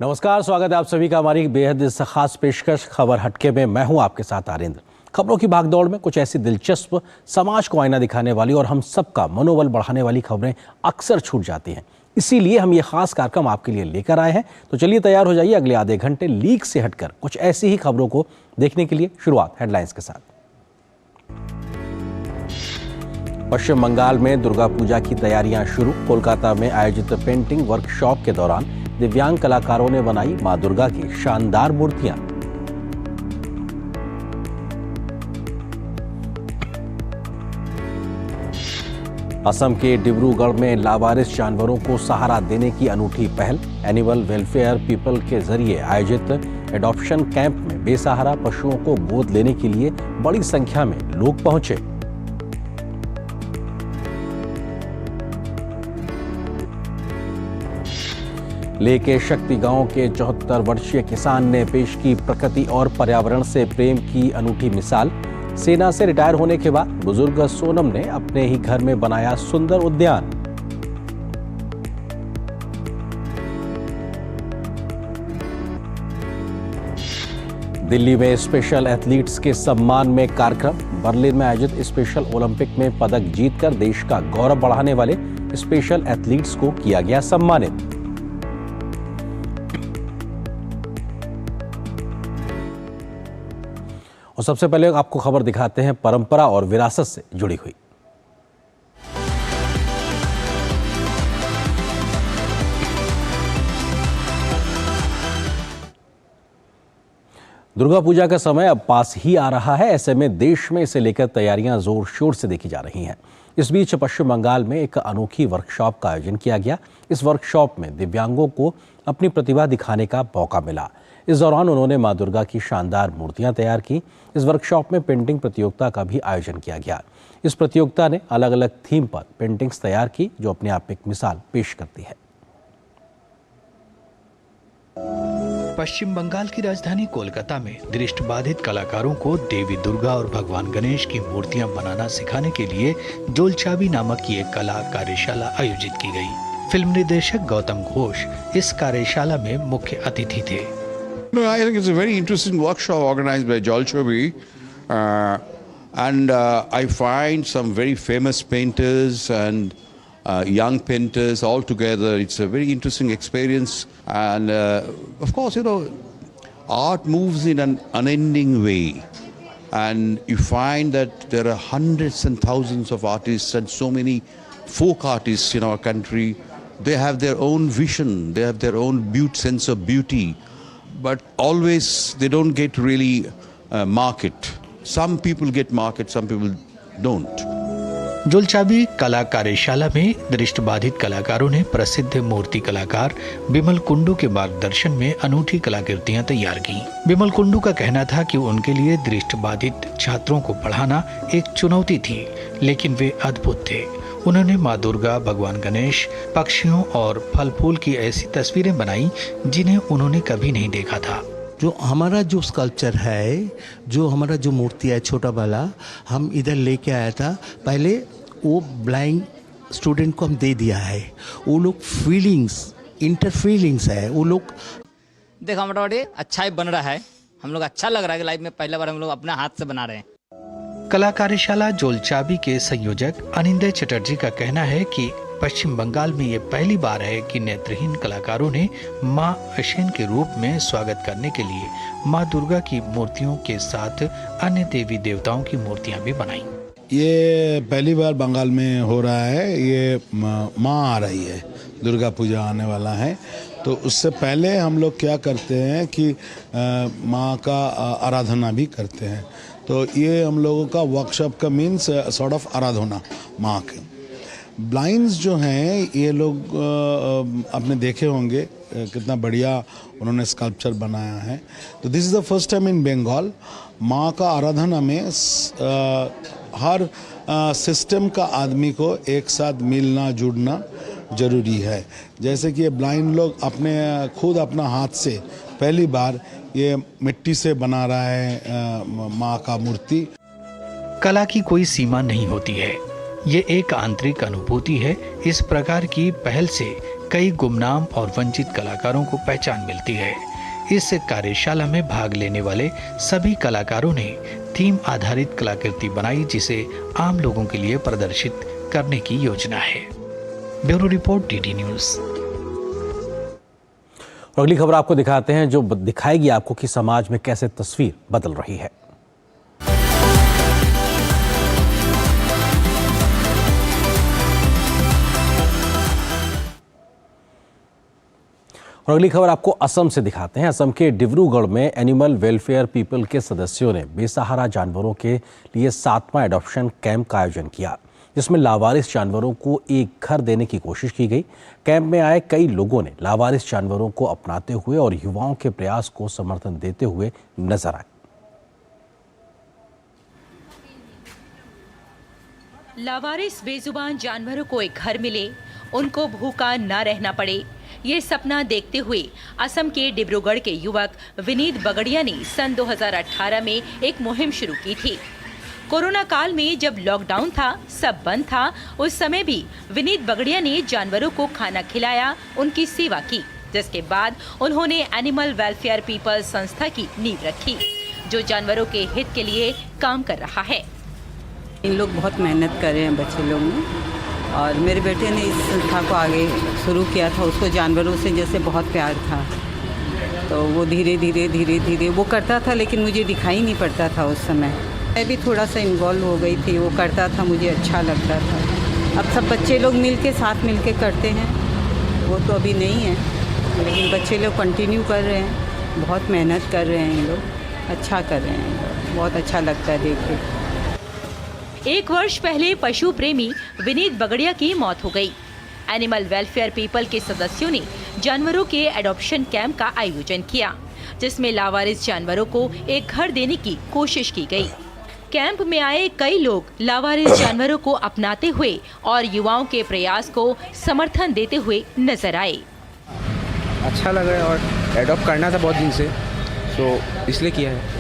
नमस्कार, स्वागत है आप सभी का हमारी बेहद इस खास पेशकश खबर हटके में। मैं हूं आपके साथ आरिंद्र। खबरों की भागदौड़ में कुछ ऐसी दिलचस्प, समाज को आईना दिखाने वाली और हम सबका मनोबल बढ़ाने वाली खबरें अक्सर छूट जाती हैं। इसीलिए हम ये खास कार्यक्रम आपके लिए लेकर आए हैं। तो चलिए तैयार हो जाइए अगले आधे घंटे लीक से हटकर कुछ ऐसी ही खबरों को देखने के लिए। शुरुआत हेडलाइंस के साथ। पश्चिम बंगाल में दुर्गा पूजा की तैयारियां शुरू। कोलकाता में आयोजित पेंटिंग वर्कशॉप के दौरान दिव्यांग कलाकारों ने बनाई मां दुर्गा की शानदार मूर्तियां। असम के डिब्रूगढ़ में लावारिस जानवरों को सहारा देने की अनूठी पहल। एनिमल वेलफेयर पीपल के जरिए आयोजित एडॉप्शन कैंप में बेसहारा पशुओं को गोद लेने के लिए बड़ी संख्या में लोग पहुंचे। लेह के शक्ति गांव के 74 वर्षीय किसान ने पेश की प्रकृति और पर्यावरण से प्रेम की अनूठी मिसाल। सेना से रिटायर होने के बाद बुजुर्ग सोनम ने अपने ही घर में बनाया सुंदर उद्यान। दिल्ली में स्पेशल एथलीट्स के सम्मान में कार्यक्रम। बर्लिन में आयोजित स्पेशल ओलंपिक में पदक जीतकर देश का गौरव बढ़ाने वाले स्पेशल एथलीट्स को किया गया सम्मानित। और सबसे पहले आपको खबर दिखाते हैं परंपरा और विरासत से जुड़ी हुई। दुर्गा पूजा का समय अब पास ही आ रहा है। ऐसे में देश में इसे लेकर तैयारियां जोर शोर से देखी जा रही हैं। इस बीच पश्चिम बंगाल में एक अनोखी वर्कशॉप का आयोजन किया गया। इस वर्कशॉप में दिव्यांगों को अपनी प्रतिभा दिखाने का मौका मिला। इस दौरान उन्होंने मां दुर्गा की शानदार मूर्तियां तैयार की। इस वर्कशॉप में पेंटिंग प्रतियोगिता का भी आयोजन किया गया। इस प्रतियोगिता ने अलग अलग थीम पर पेंटिंग्स तैयार की, जो अपने आप में एक मिसाल पेश करती है। पश्चिम बंगाल की राजधानी कोलकाता में दृष्टिबाधित कलाकारों को देवी दुर्गा और भगवान गणेश की मूर्तियां बनाना सिखाने के लिए जोलचाबी नामक की एक कला कार्यशाला आयोजित की गई। फिल्म निर्देशक गौतम घोष इस कार्यशाला में मुख्य अतिथि थे। No, I think it's a very interesting workshop organized by Jolchobi, and I find some very famous painters and young painters all together. It's a very interesting experience, and of course, art moves in an unending way, and you find that there are hundreds and thousands of artists and so many folk artists in our country. They have their own vision, they have their own sense of beauty. But always they don't get really market. Some people get market, some people don't. जोलचाबी कला कार्यशाला में दृष्टिबाधित कलाकारों ने प्रसिद्ध मूर्ति कलाकार बिमल कुंडू के मार्गदर्शन में अनूठी कलाकृतियां तैयार की। बिमल कुंडू का कहना था कि उनके लिए दृष्टिबाधित छात्रों को पढ़ाना एक चुनौती थी, लेकिन वे अद्भुत थे। उन्होंने मां दुर्गा, भगवान गणेश, पक्षियों और फल फूल की ऐसी तस्वीरें बनाई जिन्हें उन्होंने कभी नहीं देखा था। जो हमारा जो स्कल्पचर है, जो हमारा जो मूर्ति है छोटा वाला, हम इधर लेके आया था। पहले वो ब्लाइंड स्टूडेंट को हम दे दिया है। वो लोग इंटर फीलिंग्स है। वो लोग देखो मोटामोटी अच्छा ही बन रहा है। हम लोग अच्छा लग रहा है कि लाइफ में पहले बार हम लोग अपने हाथ से बना रहे हैं। कला कार्यशाला जोलचाबी के संयोजक अनिंदय चटर्जी का कहना है कि पश्चिम बंगाल में ये पहली बार है कि नेत्रहीन कलाकारों ने मां अशेन के रूप में स्वागत करने के लिए मां दुर्गा की मूर्तियों के साथ अन्य देवी देवताओं की मूर्तियां भी बनाई। ये पहली बार बंगाल में हो रहा है। ये मां आ रही है, दुर्गा पूजा आने वाला है, तो उससे पहले हम लोग क्या करते हैं कि मां का आराधना भी करते हैं। तो ये हम लोगों का वर्कशॉप का मीन्स सॉर्ट ऑफ आराधना माँ के। ब्लाइंड्स जो हैं ये लोग आपने देखे होंगे कितना बढ़िया उन्होंने स्कल्पचर बनाया है। तो this is the first time in Bengal. माँ का आराधना में हर सिस्टम का आदमी को एक साथ मिलना जुड़ना जरूरी है। जैसे कि ये ब्लाइंड लोग खुद अपना हाथ से पहली बार ये मिट्टी से बना रहा है माँ का मूर्ति। कला की कोई सीमा नहीं होती है, ये एक आंतरिक अनुभूति है। इस प्रकार की पहल से कई गुमनाम और वंचित कलाकारों को पहचान मिलती है। इस कार्यशाला में भाग लेने वाले सभी कलाकारों ने थीम आधारित कलाकृति बनाई, जिसे आम लोगों के लिए प्रदर्शित करने की योजना है। Bureau report, DD news. और अगली खबर आपको दिखाते हैं जो दिखाएगी आपको कि समाज में कैसे तस्वीर बदल रही है। और अगली खबर आपको असम से दिखाते हैं। असम के डिब्रूगढ़ में एनिमल वेलफेयर पीपल के सदस्यों ने बेसहारा जानवरों के लिए 7वां एडॉप्शन कैंप का आयोजन किया, जिसमें लावारिस जानवरों को एक घर देने की कोशिश की गई। कैंप में आए कई लोगों ने लावारिस जानवरों को अपनाते हुए और युवाओं के प्रयास को समर्थन देते हुए नजर आए। लावारिस बेजुबान जानवरों को एक घर मिले, उनको भूखा न रहना पड़े, ये सपना देखते हुए असम के डिब्रूगढ़ के युवक विनीत बगड़िया ने सन 2018 में एक मुहिम शुरू की थी। कोरोना काल में जब लॉकडाउन था, सब बंद था, उस समय भी विनीत बगड़िया ने जानवरों को खाना खिलाया, उनकी सेवा की, जिसके बाद उन्होंने एनिमल वेलफेयर पीपल संस्था की नींव रखी, जो जानवरों के हित के लिए काम कर रहा है। इन लोग बहुत मेहनत कर रहे हैं बच्चे लोग ने, और मेरे बेटे ने इस संस्था को आगे शुरू किया था। उसको जानवरों से जैसे बहुत प्यार था, तो वो धीरे धीरे वो करता था, लेकिन मुझे दिखाई नहीं पड़ता था उस समय। मैं भी थोड़ा सा इन्वॉल्व हो गई थी, वो करता था, मुझे अच्छा लगता था। अब सब बच्चे लोग मिलके साथ मिलके करते हैं, वो तो अभी नहीं है, लेकिन बच्चे लोग कंटिन्यू कर रहे हैं, बहुत मेहनत कर रहे हैं, ये लोग अच्छा कर रहे हैं, बहुत अच्छा लगता है देख के। 1 वर्ष पहले पशु प्रेमी विनीत बगड़िया की मौत हो गई। एनिमल वेलफेयर पीपल के सदस्यों ने जानवरों के एडॉप्शन कैंप का आयोजन किया, जिसमें लावारिस जानवरों को एक घर देने की कोशिश की गई। कैंप में आए कई लोग लावारिस जानवरों को अपनाते हुए और युवाओं के प्रयास को समर्थन देते हुए नजर आए। अच्छा लगा और एडॉप्ट करना था बहुत दिन से, तो इसलिए किया है।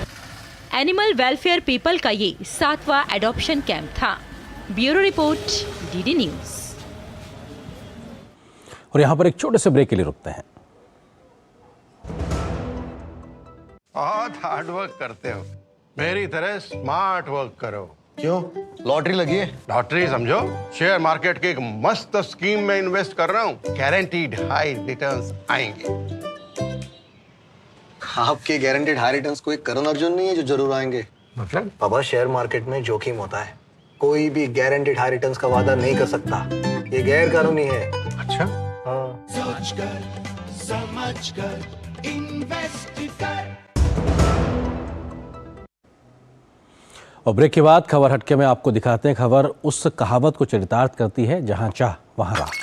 एनिमल वेलफेयर पीपल का ये 7वां एडॉप्शन कैंप था। Bureau report, DD news. और यहाँ पर एक छोटे से ब्रेक के लिए रुकते हैं। बहुत हार्ड वर्क करते हो, मेरी तरह स्मार्ट वर्क करो। क्यों? लॉटरी लगी है? लॉटरी समझो, शेयर मार्केट की एक मस्त स्कीम में इन्वेस्ट कर रहा हूँ, गारंटीड हाई रिटर्न्स आएंगे। आपके गारंटीड हाई रिटर्न्स कोई करण अर्जुन नहीं है जो जरूर आएंगे? मतलब? बाबा, शेयर मार्केट में जोखिम होता है, कोई भी गारंटीड हाई रिटर्न्स का वादा नहीं कर सकता, ये गैर कानूनी है। अच्छा? हाँ। सोच कर, समझ कर, इन्वेस्ट कर। और ब्रेक के बाद खबर हटके में आपको दिखाते हैं खबर उस कहावत को चरितार्थ करती है, जहां चाह वहां राह।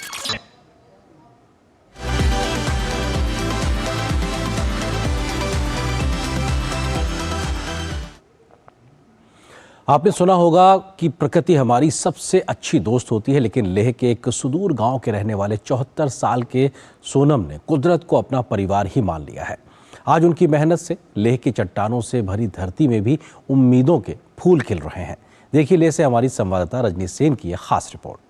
आपने सुना होगा कि प्रकृति हमारी सबसे अच्छी दोस्त होती है, लेकिन लेह के एक सुदूर गांव के रहने वाले 74 साल के सोनम ने कुदरत को अपना परिवार ही मान लिया है। आज उनकी मेहनत से लेह की चट्टानों से भरी धरती में भी उम्मीदों के फूल खिल रहे हैं। देखिए लेह से हमारी संवाददाता रजनी सेन की यह खास रिपोर्ट।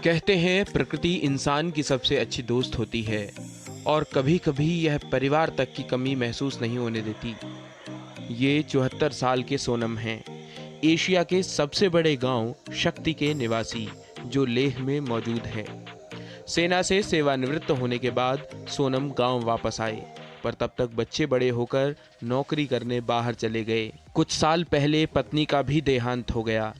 कहते हैं प्रकृति इंसान की सबसे अच्छी दोस्त होती है और कभी कभी यह परिवार तक की कमी महसूस नहीं होने देती। ये 74 साल के सोनम हैं, एशिया के सबसे बड़े गांव शक्ति के निवासी, जो लेह में मौजूद हैं। सेना से सेवानिवृत्त होने के बाद सोनम गांव वापस आए, पर तब तक बच्चे बड़े होकर नौकरी करने बाहर चले गए। कुछ साल पहले पत्नी का भी देहांत हो गया।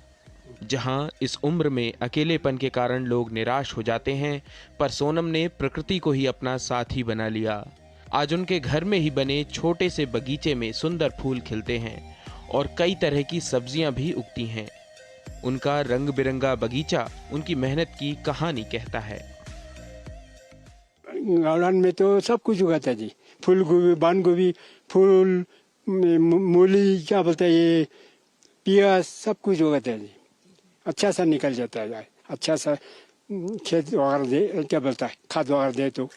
जहां इस उम्र में अकेलेपन के कारण लोग निराश हो जाते हैं, पर सोनम ने प्रकृति को ही अपना साथी बना लिया। आज उनके घर में ही बने छोटे से बगीचे में सुंदर फूल खिलते हैं और कई तरह की सब्जियां भी उगती हैं। उनका रंग बिरंगा बगीचा उनकी मेहनत की कहानी कहता है। गार्डन में तो सब कुछ उगाता है जी, फूल गोभी, बंद गोभी, फूल, मूली, क्या बोलते हैं ये, प्याज, सब कुछ उगाता है जी। अच्छा सा निकल जाता है, अच्छा सा खेत वगैरह दे, क्या बोलता है, खाद वगैरह दे तो।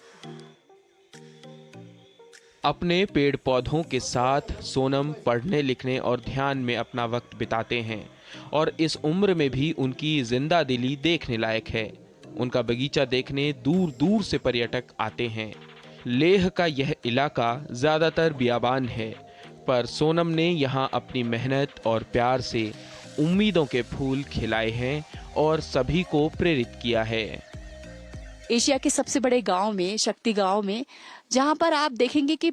अपने पेड़ पौधों के साथ सोनम पढ़ने लिखने और ध्यान में अपना वक्त बिताते हैं और इस उम्र में भी उनकी जिंदा दिली देखने लायक है। उनका बगीचा देखने दूर दूर से पर्यटक आते हैं। लेह का यह इलाका ज़्यादातर बियाबान है, पर सोनम ने यहाँ अपनी मेहनत और प्यार से उम्मीदों के फूल खिलाए हैं और सभी को प्रेरित किया है। एशिया के सबसे बड़े गांव में, शक्ति गांव में, जहां पर आप देखेंगे कि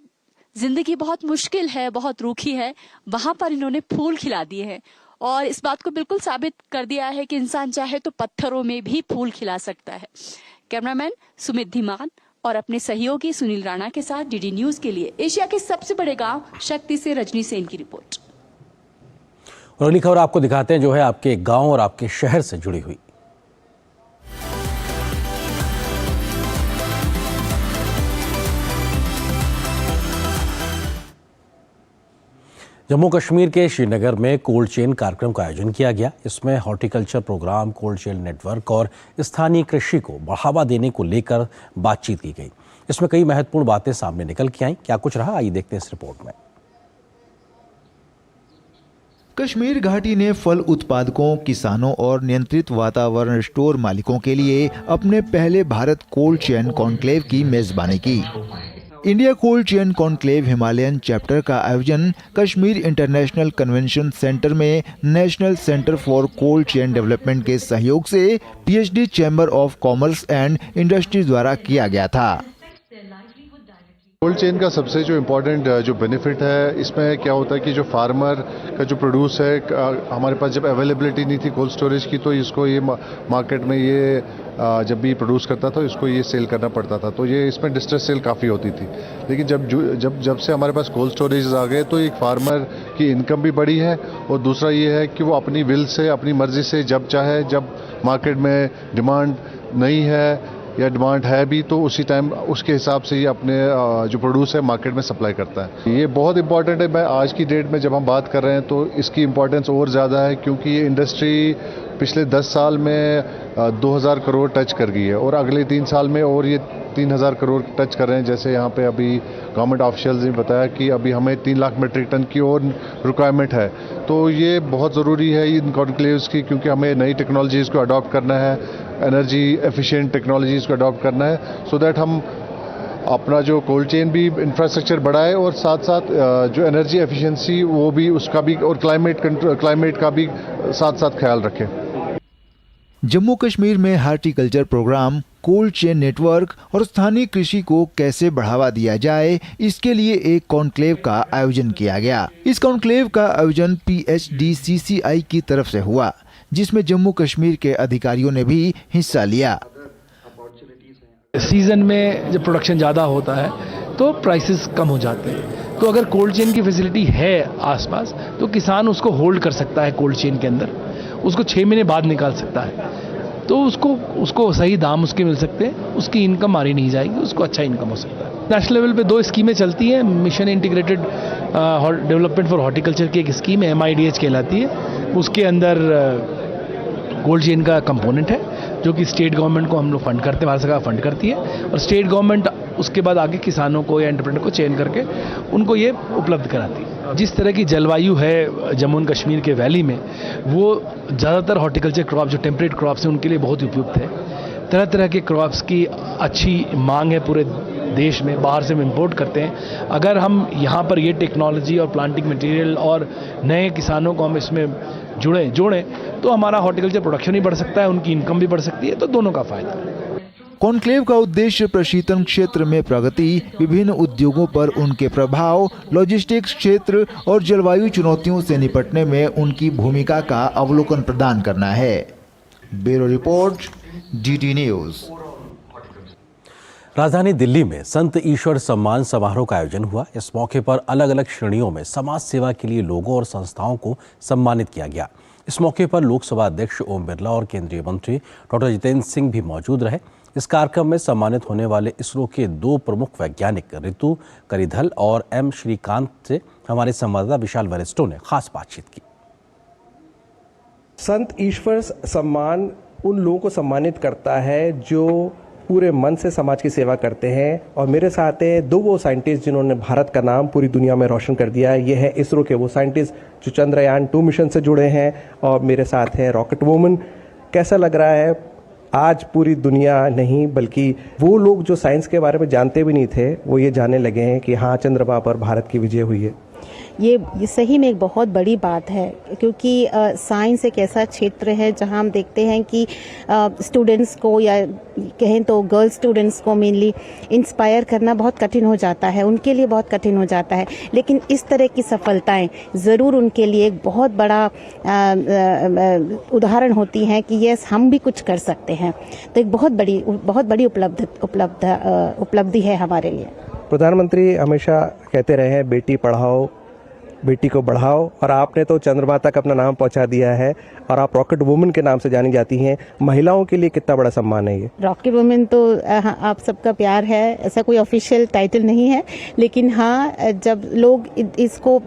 जिंदगी बहुत मुश्किल है, बहुत रूखी है, वहां पर इन्होंने फूल खिला दिए हैं और इस बात को बिल्कुल साबित कर दिया है कि इंसान चाहे तो पत्थरों में भी फूल खिला सकता है। कैमरामैन सुमित धीमान और अपने सहयोगी सुनील राणा के साथ डीडी न्यूज के लिए एशिया के सबसे बड़े गांव शक्ति से रजनी सेन की रिपोर्ट। और अगली खबर आपको दिखाते हैं जो है आपके गांव और आपके शहर से जुड़ी हुई। जम्मू कश्मीर के श्रीनगर में कोल्ड चेन कार्यक्रम का आयोजन किया गया। इसमें horticulture program, cold chain network और स्थानीय कृषि को बढ़ावा देने को लेकर बातचीत की गई। इसमें कई महत्वपूर्ण बातें सामने निकल के आईं। क्या कुछ रहा, आइए देखते हैं इस रिपोर्ट में। कश्मीर घाटी ने फल उत्पादकों, किसानों और नियंत्रित वातावरण स्टोर मालिकों के लिए अपने पहले भारत कोल्ड चेन कॉन्क्लेव की मेजबानी की। India cold chain conclave Himalayan chapter का आयोजन कश्मीर इंटरनेशनल कन्वेंशन सेंटर में national centre for cold chain development के सहयोग से PhD chamber of commerce and industry द्वारा किया गया था। कोल्ड चेन का सबसे जो इम्पोर्टेंट जो बेनिफिट है, इसमें क्या होता है कि जो फार्मर का जो प्रोड्यूस है, हमारे पास जब अवेलेबिलिटी नहीं थी कोल्ड स्टोरेज की, तो इसको ये मार्केट में ये जब भी प्रोड्यूस करता था इसको ये सेल करना पड़ता था, तो ये इसमें डिस्ट्रेस सेल काफ़ी होती थी। लेकिन जब से हमारे पास कोल्ड स्टोरेज आ गए तो एक फार्मर की इनकम भी बढ़ी है और दूसरा ये है कि वो अपनी विल से, अपनी मर्जी से जब चाहे, जब मार्केट में डिमांड नहीं है या डिमांड है भी, तो उसी टाइम उसके हिसाब से ये अपने जो प्रोड्यूस है मार्केट में सप्लाई करता है। ये बहुत इंपॉर्टेंट है। मैं आज की डेट में जब हम बात कर रहे हैं तो इसकी इम्पोर्टेंस और ज़्यादा है, क्योंकि ये इंडस्ट्री पिछले 10 साल में 2000 करोड़ टच कर गई है और अगले 3 साल में और ये 3000 करोड़ टच कर रहे हैं। जैसे यहाँ पे अभी गवर्नमेंट ऑफिशियल्स ने बताया कि अभी हमें 3 लाख मेट्रिक टन की और रिक्वायरमेंट है, तो ये बहुत ज़रूरी है इन कॉन्क्लेव्स की, क्योंकि हमें नई टेक्नोलॉजीज़ को अडॉप्ट करना है, एनर्जी एफिशिएंट टेक्नोलॉजीज़ को अडॉप्ट करना है, सो दैट हम अपना जो कोल्ड चेन भी इंफ्रास्ट्रक्चर बढ़ाए और साथ साथ जो एनर्जी एफिशिएंसी वो भी, उसका भी, और क्लाइमेट का भी साथ साथ ख्याल रखें। जम्मू कश्मीर में horticulture program, cold chain network और स्थानीय कृषि को कैसे बढ़ावा दिया जाए, इसके लिए एक कॉन्क्लेव का आयोजन किया गया। इस कॉन्क्लेव का आयोजन PHDCCI की तरफ से हुआ, जिसमें जम्मू कश्मीर के अधिकारियों ने भी हिस्सा लिया। सीजन में जब प्रोडक्शन ज़्यादा होता है तो प्राइसेस कम हो जाते हैं, तो अगर कोल्ड चेन की फैसिलिटी है आसपास तो किसान उसको होल्ड कर सकता है कोल्ड चेन के अंदर, उसको 6 महीने बाद निकाल सकता है, तो उसको सही दाम उसके मिल सकते हैं, उसकी इनकम मारी नहीं जाएगी, उसको अच्छा इनकम हो सकता है। नेशनल लेवल पे 2 स्कीमें चलती हैं। Mission integrated development for horticulture की एक स्कीम है, MIDH कहलाती है। उसके अंदर कोल्ड चेन का कंपोनेंट है जो कि स्टेट गवर्नमेंट को हम लोग फंड करते हैं, भारत सरकार फंड करती है, और स्टेट गवर्नमेंट उसके बाद आगे किसानों को या एंटरप्रेन्योर को चयन करके उनको ये उपलब्ध कराती है। जिस तरह की जलवायु है जम्मू एंड कश्मीर के वैली में, वो ज़्यादातर हॉर्टिकल्चर क्रॉप जो टेम्परेट क्रॉप्स हैं उनके लिए बहुत उपयुक्त है। तरह तरह के क्रॉप्स की अच्छी मांग है पूरे देश में, बाहर से हम इम्पोर्ट करते हैं। अगर हम यहाँ पर ये टेक्नोलॉजी और प्लांटिंग मटेरियल और नए किसानों को हम इसमें जोड़ें तो हमारा हॉर्टिकल्चर प्रोडक्शन भी बढ़ सकता है, उनकी इनकम भी बढ़ सकती है, तो दोनों का फायदा है। कॉन्क्लेव का उद्देश्य प्रशीतन क्षेत्र में प्रगति, विभिन्न उद्योगों पर उनके प्रभाव, लॉजिस्टिक्स क्षेत्र और जलवायु चुनौतियों से निपटने में उनकी भूमिका का अवलोकन प्रदान करना है। Bureau report, DD news. राजधानी दिल्ली में संत ईश्वर सम्मान समारोह का आयोजन हुआ। इस मौके पर अलग अलग श्रेणियों में समाज सेवा के लिए लोगों और संस्थाओं को सम्मानित किया गया। इस मौके पर लोकसभा अध्यक्ष ओम बिरला और केंद्रीय मंत्री डॉक्टर जितेंद्र सिंह भी मौजूद रहे। इस कार्यक्रम में सम्मानित होने वाले इसरो के 2 प्रमुख वैज्ञानिक ऋतु करिधल और M श्रीकांत से हमारे संवाददाता विशाल वरिष्ठों ने खास बातचीत की। संत ईश्वर सम्मान उन लोगों को सम्मानित करता है जो पूरे मन से समाज की सेवा करते हैं। और मेरे साथ हैं दो वो साइंटिस्ट जिन्होंने भारत का नाम पूरी दुनिया में रोशन कर दिया है। ये है इसरो के वो साइंटिस्ट जो चंद्रयान 2 मिशन से जुड़े हैं, और मेरे साथ है रॉकेट वुमन। कैसा लग रहा है आज पूरी दुनिया नहीं बल्कि वो लोग जो साइंस के बारे में जानते भी नहीं थे वो ये जानने लगे हैं कि हाँ, चंद्रमा पर भारत की विजय हुई है। ये सही में एक बहुत बड़ी बात है, क्योंकि साइंस एक ऐसा क्षेत्र है जहां हम देखते हैं कि स्टूडेंट्स को या कहें तो गर्ल स्टूडेंट्स को मेनली इंस्पायर करना बहुत कठिन हो जाता है, उनके लिए बहुत कठिन हो जाता है। लेकिन इस तरह की सफलताएं ज़रूर उनके लिए एक बहुत बड़ा उदाहरण होती हैं कि यस, हम भी कुछ कर सकते हैं। तो एक बहुत बड़ी उपलब्धि है हमारे लिए। प्रधानमंत्री हमेशा कहते रहे हैं बेटी पढ़ाओ बेटी को बढ़ाओ, और आपने तो चंद्रमा तक अपना नाम पहुंचा दिया है और आप रॉकेट वुमन के नाम से जानी जाती हैं। महिलाओं के लिए कितना बड़ा सम्मान है ये? रॉकेट वुमन तो आप सबका प्यार है, ऐसा कोई ऑफिशियल टाइटल नहीं है, लेकिन हाँ, जब लोग इसको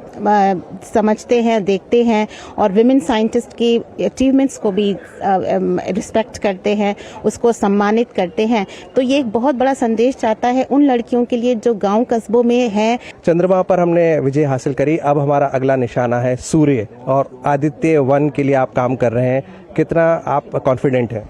समझते हैं, देखते हैं और विमेन साइंटिस्ट की अचीवमेंट्स को भी रिस्पेक्ट करते हैं, उसको सम्मानित करते हैं, तो ये एक बहुत बड़ा संदेश जाता है उन लड़कियों के लिए जो गाँव कस्बों में है। चंद्रमा पर हमने विजय हासिल करी, अब हमारा अगला निशाना है सूर्य, और आदित्य 1 के लिए आप काम कर रहे हैं। कितना आप कॉन्फिडेंट हैं?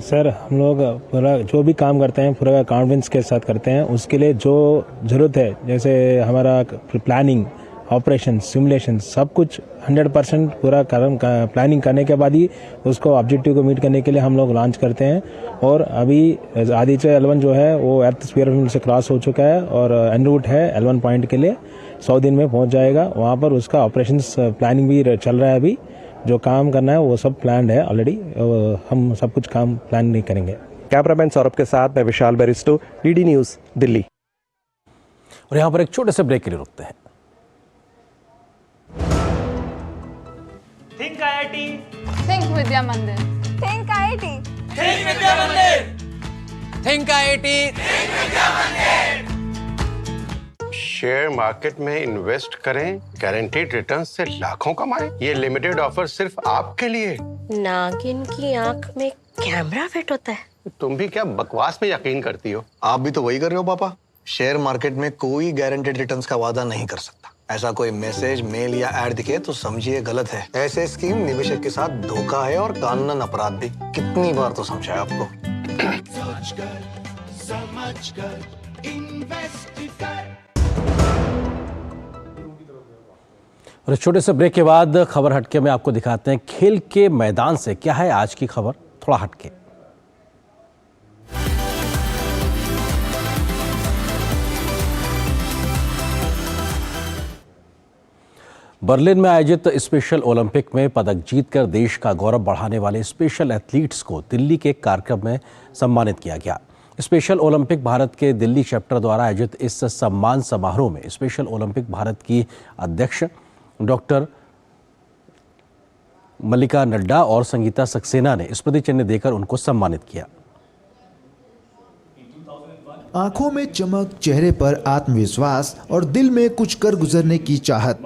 सर, हम लोग पूरा जो भी काम करते हैं पूरा कॉन्फिडेंस के साथ करते हैं। उसके लिए जो ज़रूरत है, जैसे हमारा प्लानिंग, ऑपरेशन, सिमुलेशन, सब कुछ 100% पूरा प्लानिंग करने के बाद ही उसको ऑब्जेक्टिव को मीट करने के लिए हम लोग लॉन्च करते हैं। और अभी आदित्य L1 जो है वो अर्थ स्फीयर से क्रॉस हो चुका है और एन रूट है L1 पॉइंट के लिए 100 दिन में पहुंच जाएगा। वहाँ पर उसका ऑपरेशंस प्लानिंग भी चल रहा है। अभी जो काम करना है वो सब प्लान्ड है ऑलरेडी, हम सब कुछ काम प्लान नहीं करेंगे। कैमरामैन सौरभ के साथ मैं विशाल बेरिस्टो, DD न्यूज़, दिल्ली। और यहाँ पर एक छोटे से ब्रेक के लिए रुकते हैं। थिंक IIT, थिंक विद्या मंदिर, थिंक IIT, थिंक विद्या मंदिर, थिंक IIT, थिंक विद्या मंदिर। शेयर मार्केट में इन्वेस्ट करें, गारंटीड रिटर्न से लाखों कमाएं। ये लिमिटेड ऑफर सिर्फ आपके लिए। नागिन की आंख में कैमरा फिट होता है। तुम भी क्या बकवास में यकीन करती हो? आप भी तो वही कर रहे हो पापा। शेयर मार्केट में कोई गारंटीड रिटर्न्स का वादा नहीं कर सकता। ऐसा कोई मैसेज, मेल या ऐड दिखे तो समझिए गलत है। ऐसे स्कीम निवेशक के साथ धोखा है और कानूनन अपराध भी। कितनी बार तो समझाया आपको। सोचकर समझकर इन्वेस्ट कर। और इस छोटे से ब्रेक के बाद खबर हटके में आपको दिखाते हैं खेल के मैदान से क्या है आज की खबर, थोड़ा हटके। बर्लिन में आयोजित स्पेशल ओलंपिक में पदक जीतकर देश का गौरव बढ़ाने वाले स्पेशल एथलीट्स को दिल्ली के कार्यक्रम में सम्मानित किया गया। स्पेशल ओलंपिक भारत के दिल्ली चैप्टर द्वारा आयोजित इस सम्मान समारोह में स्पेशल ओलंपिक भारत की अध्यक्ष डॉक्टर मल्लिका नड्डा और संगीता सक्सेना ने स्मृति चिन्ह देकर उनको सम्मानित किया। आंखों में चमक, चेहरे पर आत्मविश्वास और दिल में कुछ कर गुजरने की चाहत,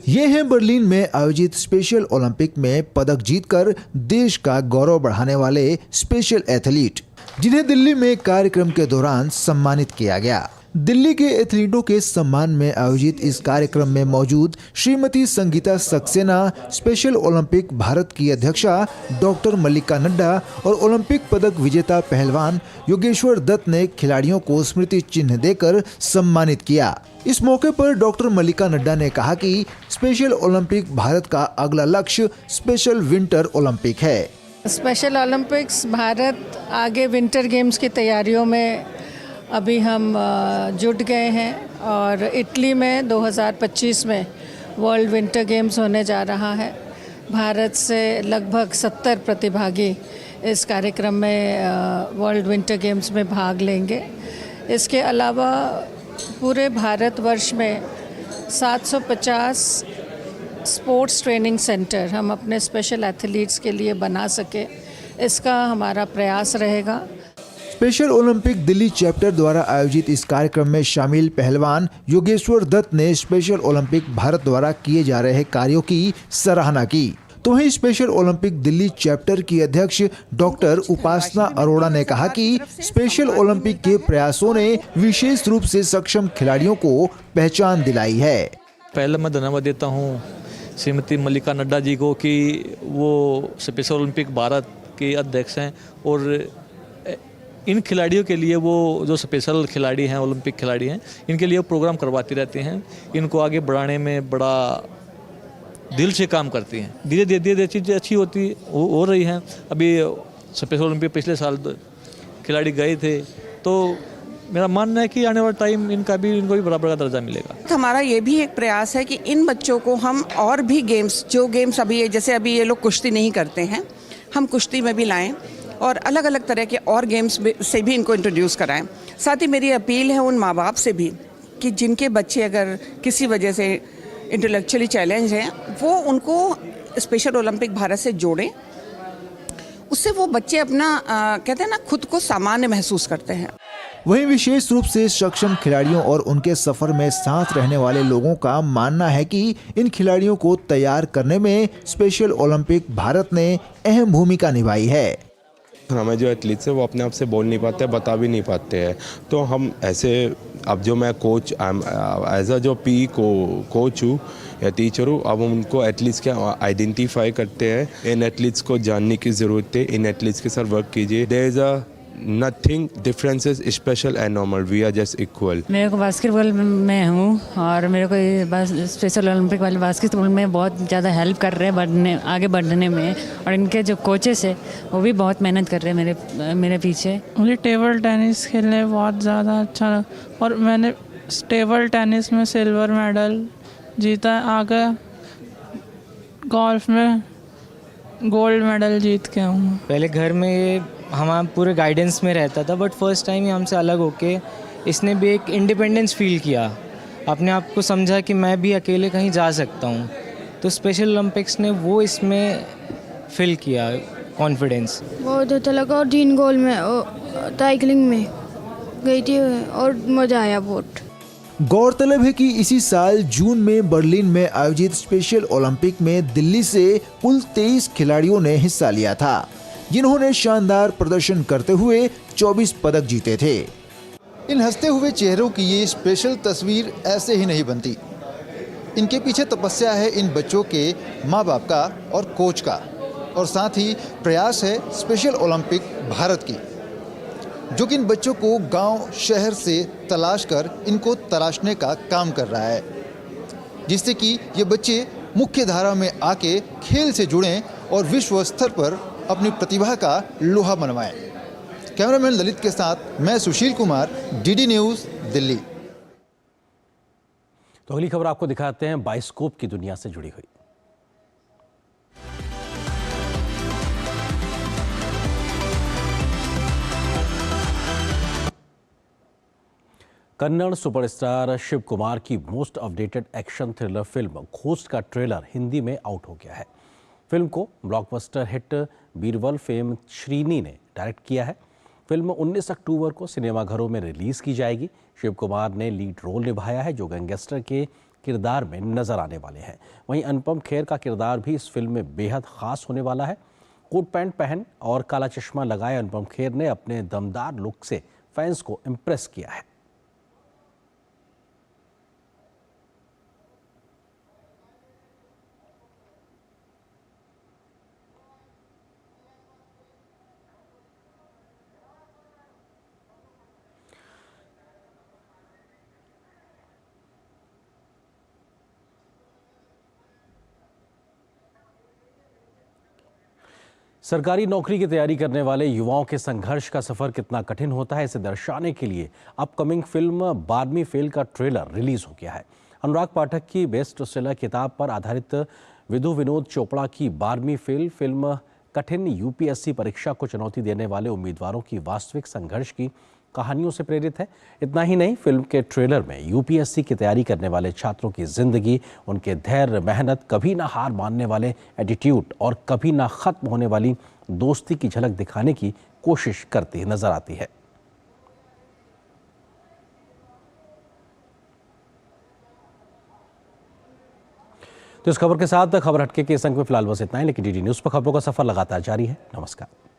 ये हैं बर्लिन में आयोजित स्पेशल ओलंपिक में पदक जीतकर देश का गौरव बढ़ाने वाले स्पेशल एथलीट, जिन्हें दिल्ली में कार्यक्रम के दौरान सम्मानित किया गया। दिल्ली के एथलीटों के सम्मान में आयोजित इस कार्यक्रम में मौजूद श्रीमती संगीता सक्सेना, स्पेशल ओलंपिक भारत की अध्यक्षा डॉक्टर मल्लिका नड्डा और ओलंपिक पदक विजेता पहलवान योगेश्वर दत्त ने खिलाड़ियों को स्मृति चिन्ह देकर सम्मानित किया। इस मौके पर डॉक्टर मल्लिका नड्डा ने कहा कि स्पेशल ओलंपिक भारत का अगला लक्ष्य स्पेशल विंटर ओलंपिक है। स्पेशल ओलंपिक्स भारत आगे विंटर गेम्स की तैयारियों में अभी हम जुट गए हैं और इटली में 2025 में वर्ल्ड विंटर गेम्स होने जा रहा है। भारत से लगभग 70 प्रतिभागी इस कार्यक्रम में वर्ल्ड विंटर गेम्स में भाग लेंगे। इसके अलावा पूरे भारतवर्ष में 750 स्पोर्ट्स ट्रेनिंग सेंटर हम अपने स्पेशल एथलीट्स के लिए बना सके, इसका हमारा प्रयास रहेगा। स्पेशल ओलंपिक दिल्ली चैप्टर द्वारा आयोजित इस कार्यक्रम में शामिल पहलवान योगेश्वर दत्त ने स्पेशल ओलंपिक भारत द्वारा किए जा रहे कार्यों की सराहना की। तो वहीं स्पेशल ओलंपिक दिल्ली चैप्टर की अध्यक्ष डॉक्टर उपासना अरोड़ा ने कहा कि स्पेशल ओलंपिक के प्रयासों ने विशेष रूप से सक्षम खिलाड़ियों को पहचान दिलाई है। पहले मैं धन्यवाद देता हूँ श्रीमती मल्लिका नड्डा जी को कि वो स्पेशल ओलंपिक भारत के अध्यक्ष हैं और इन खिलाड़ियों के लिए वो जो स्पेशल खिलाड़ी हैं, ओलंपिक खिलाड़ी हैं, इनके लिए प्रोग्राम करवाती रहते हैं। इनको आगे बढ़ाने में बड़ा दिल से काम करती हैं। धीरे धीरे चीज़ें अच्छी हो रही हैं। अभी स्पेशल ओलंपिक पिछले साल खिलाड़ी गए थे, तो मेरा मानना है कि आने वाला टाइम इनको भी बराबर का दर्जा मिलेगा। हमारा ये भी एक प्रयास है कि इन बच्चों को हम और भी गेम्स, जो गेम्स अभी जैसे अभी ये लोग कुश्ती नहीं करते हैं, हम कुश्ती में भी लाएं और अलग अलग तरह के और गेम्स से भी इनको इंट्रोड्यूस कराएं। साथ ही मेरी अपील है उन माँ बाप से भी कि जिनके बच्चे अगर किसी वजह से इंटेलेक्चुअली चैलेंज हैं, वो उनको स्पेशल ओलंपिक भारत से जोड़ें। उससे वो बच्चे अपना कहते हैं ना, खुद को सामान्य महसूस करते हैं। वहीं विशेष रूप से सक्षम खिलाड़ियों और उनके सफर में साथ रहने वाले लोगों का मानना है कि इन खिलाड़ियों को तैयार करने में स्पेशल ओलंपिक भारत ने अहम भूमिका निभाई है। हमें जो एथलीट्स है वो अपने आप से बोल नहीं पाते, बता भी नहीं पाते हैं, तो हम ऐसे, अब जो मैं कोच एज अ जो पी कोच हूँ या टीचर हूँ, अब हम उनको एथलीट्स के आइडेंटिफाई करते हैं। इन एथलीट्स को जानने की ज़रूरत है, इन एथलीट्स के साथ वर्क कीजिए। There is a nothing differences special and normal, we are just equal. मेरे को बास्केटबॉल में हूँ और मेरे को ये स्पेशल ओलंपिक वाले बास्केटबॉल में बहुत ज़्यादा हेल्प कर रहे हैं आगे बढ़ने में, और इनके जो कोचेस है वो भी बहुत मेहनत कर रहे हैं मेरे पीछे। मुझे टेबल टेनिस खेलने बहुत ज़्यादा अच्छा लगा और मैंने टेबल टेनिस में सिल्वर मेडल जीता है। आगे गोल्फ में गोल्ड मेडल जीत के हूँ। पहले घर में हमारा पूरे गाइडेंस में रहता था, बट फर्स्ट टाइम ही हमसे अलग होके इसने भी एक इंडिपेंडेंस फील किया, अपने आप को समझा कि मैं भी अकेले कहीं जा सकता हूँ। तो स्पेशल ओलंपिक्स ने वो इसमें फील किया कॉन्फिडेंस। बहुत अच्छा लगा और 3 गोल में साइकिलिंग में गई थी और मज़ा आया बहुत। गौरतलब है कि इसी साल जून में बर्लिन में आयोजित स्पेशल ओलंपिक में दिल्ली से कुल 23 खिलाड़ियों ने हिस्सा लिया था, जिन्होंने शानदार प्रदर्शन करते हुए 24 पदक जीते थे। इन हंसते हुए चेहरों की ये स्पेशल तस्वीर ऐसे ही नहीं बनती। इनके पीछे तपस्या है इन बच्चों के माँ बाप का और कोच का, और साथ ही प्रयास है स्पेशल ओलंपिक भारत की, जो कि इन बच्चों को गांव शहर से तलाश कर इनको तराशने का काम कर रहा है, जिससे कि ये बच्चे मुख्य धारा में आके खेल से जुड़ें और विश्व स्तर पर अपनी प्रतिभा का लोहा मनवाएं। कैमरामैन ललित के साथ मैं सुशील कुमार, डीडी न्यूज़, दिल्ली। तो अगली खबर आपको दिखाते हैं बाइस्कोप की दुनिया से जुड़ी हुई। कन्नड़ सुपरस्टार शिव कुमार की most updated action thriller film ghost का ट्रेलर हिंदी में आउट हो गया है। फिल्म को blockbuster hit Birbal fame Srini ने डायरेक्ट किया है। फिल्म 19 अक्टूबर को सिनेमाघरों में रिलीज की जाएगी। शिव कुमार ने लीड रोल निभाया है, जो गैंगस्टर के किरदार में नजर आने वाले हैं। वहीं अनुपम खेर का किरदार भी इस फिल्म में बेहद खास होने वाला है। कोट पैंट पहन और काला चश्मा लगाए अनुपम खेर ने अपने दमदार लुक से फैंस को इम्प्रेस किया है। सरकारी नौकरी की तैयारी करने वाले युवाओं के संघर्ष का सफर कितना कठिन होता है, इसे दर्शाने के लिए अपकमिंग फिल्म 12वीं फेल का ट्रेलर रिलीज हो गया है। अनुराग पाठक की बेस्ट सेलर किताब पर आधारित विधु विनोद चोपड़ा की 12वीं फेल फिल्म कठिन यूपीएससी परीक्षा को चुनौती देने वाले उम्मीदवारों की वास्तविक संघर्ष की कहानियों से प्रेरित है। इतना ही नहीं, फिल्म के ट्रेलर में यूपीएससी की तैयारी करने वाले छात्रों की जिंदगी, उनके धैर्य, मेहनत, कभी ना हार मानने वाले एटीट्यूड और कभी ना खत्म होने वाली दोस्ती की झलक दिखाने की कोशिश करती नजर आती है। तो इस खबर के साथ खबर हटके के इस अंक में फिलहाल बस इतना ही, लेकिन डीडी न्यूज़ पर खबरों का सफर लगातार जारी है। नमस्कार।